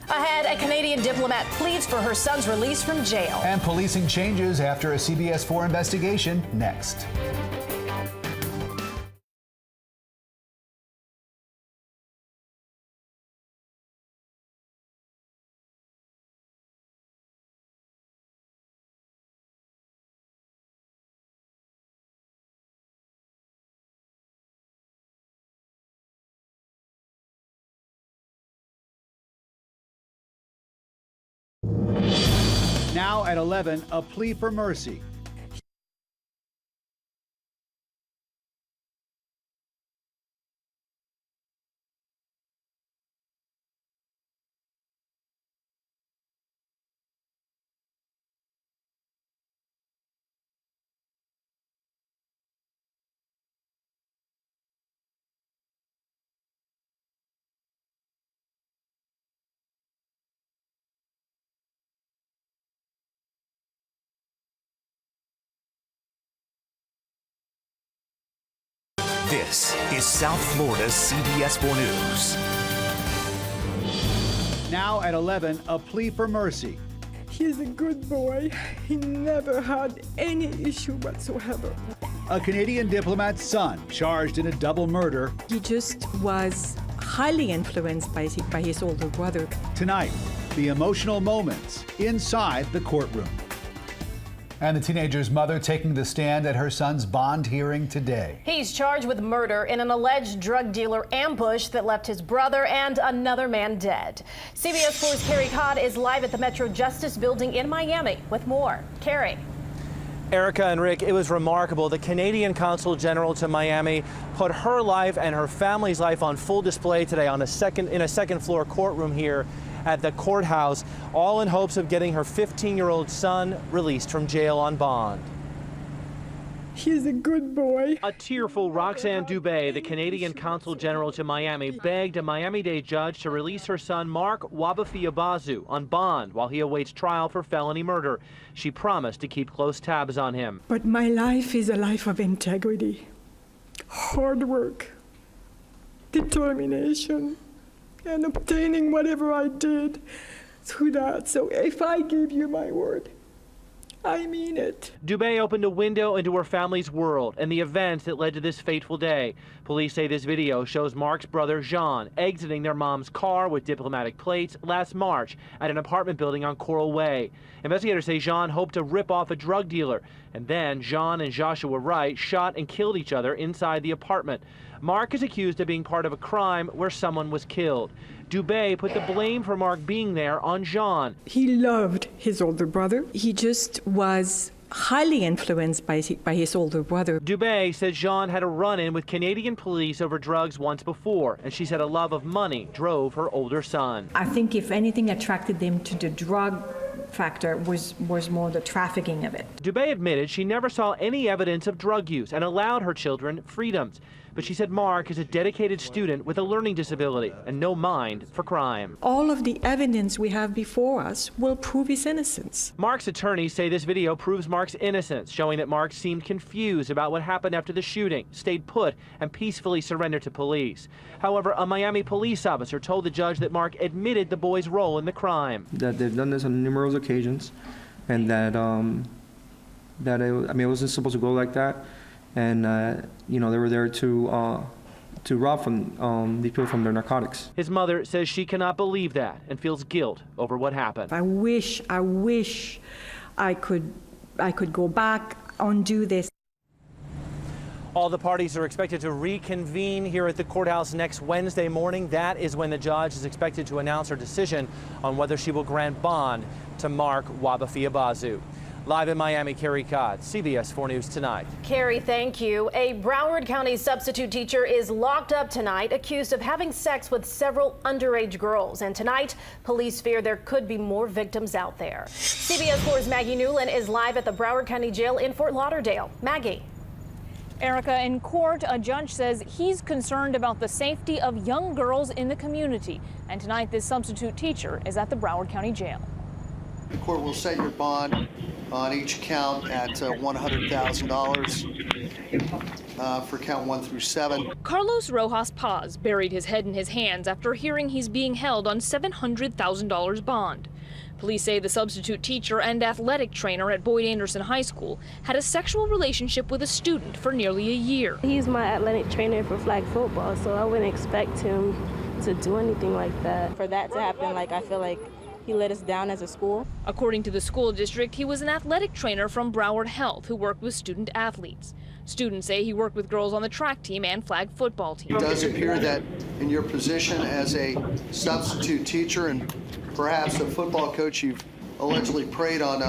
Ahead, a Canadian diplomat pleads for her son's release from jail. And policing changes after a CBS 4 investigation next. Now at 11, a plea for mercy. This is South Florida's CBS 4 News. Now at 11, a plea for mercy. He's a good boy. He never had any issue whatsoever. A Canadian diplomat's son charged in a double murder. He just was highly influenced by his older brother. Tonight, the emotional moments inside the courtroom. And the teenager's mother taking the stand at her son's bond hearing today. He's charged with murder in an alleged drug dealer ambush that left his brother and another man dead. CBS 4's Carrie Codd is live at the Metro Justice Building in Miami with more. Carrie. Erica and Rick, it was remarkable. The Canadian Consul General to Miami put her life and her family's life on full display today in a second floor courtroom here at the courthouse, all in hopes of getting her 15-year-old son released from jail on bond. He's a good boy. A tearful Roxanne Dubé, the Canadian Consul General to Miami, begged a Miami-Dade judge to release her son Mark Wabafi-Abazu on bond while he awaits trial for felony murder. She promised to keep close tabs on him. But my life is a life of integrity, hard work, determination, and obtaining whatever I did through that. So if I give you my word, I mean it. Dubé opened a window into her family's world and the events that led to this fateful day. Police say this video shows Mark's brother Jean exiting their mom's car with diplomatic plates last March at an apartment building on Coral Way. Investigators say Jean hoped to rip off a drug dealer, and then Jean and Joshua Wright shot and killed each other inside the apartment. Mark is accused of being part of a crime where someone was killed. Dubé put the blame for Mark being there on Jean. He loved his older brother. He just was highly influenced by his older brother. Dubé said Jean had a run-in with Canadian police over drugs once before, and she said a love of money drove her older son. I think if anything attracted them to the drug factor was more the trafficking of it. Dubé admitted she never saw any evidence of drug use and allowed her children freedoms. But she said Mark is a dedicated student with a learning disability and no mind for crime. All of the evidence we have before us will prove his innocence. Mark's attorneys say this video proves Mark's innocence, showing that Mark seemed confused about what happened after the shooting, stayed put, and peacefully surrendered to police. However, a Miami police officer told the judge that Mark admitted the boy's role in the crime. That they've done this on numerous occasions, and that it wasn't supposed to go like that. And you know, they were there to rob from these people from their narcotics. His mother says she cannot believe that and feels guilt over what happened. I wish I could go back, undo this. All the parties are expected to reconvene here at the courthouse next Wednesday morning. That is when the judge is expected to announce her decision on whether she will grant bond to Mark Wabafi-Abazu. Live in Miami, Carrie Codd, CBS 4 News Tonight. Carrie, thank you. A Broward County substitute teacher is locked up tonight, accused of having sex with several underage girls. And tonight, police fear there could be more victims out there. CBS 4's Maggie Newland is live at the Broward County Jail in Fort Lauderdale. Maggie. Erica, in court, a judge says he's concerned about the safety of young girls in the community. And tonight, this substitute teacher is at the Broward County Jail. The court will set your bond on each count at $100,000. for count 1 through 7. Carlos Rojas Paz buried his head in his hands after hearing he's being held on $700,000 bond. Police say the substitute teacher and athletic trainer at Boyd Anderson High School had a sexual relationship with a student for nearly a year. He's my athletic trainer for flag football, so I wouldn't expect him to do anything like that. For that to happen, I feel like he let us down as a school. According to the school district, he was an athletic trainer from Broward Health who worked with student athletes. Students say he worked with girls on the track team and flag football team. It does appear that in your position as a substitute teacher and perhaps a football coach, you've allegedly preyed on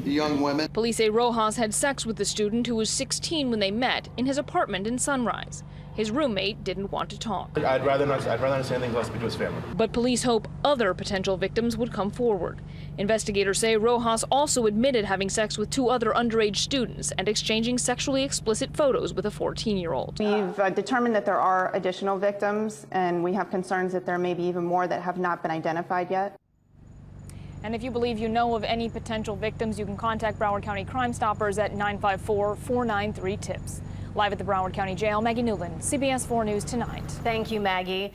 young women. Police say Rojas had sex with the student who was 16 when they met in his apartment in Sunrise. His roommate didn't want to talk. I'd rather not say anything unless speak to his family. But police hope other potential victims would come forward. Investigators say Rojas also admitted having sex with 2 other underage students and exchanging sexually explicit photos with a 14-year-old. We've determined that there are additional victims, and we have concerns that there may be even more that have not been identified yet. And if you believe you know of any potential victims, you can contact Broward County Crime Stoppers at 954-493-TIPS. Live at the Broward County Jail, Maggie Newland, CBS 4 News Tonight. Thank you, Maggie.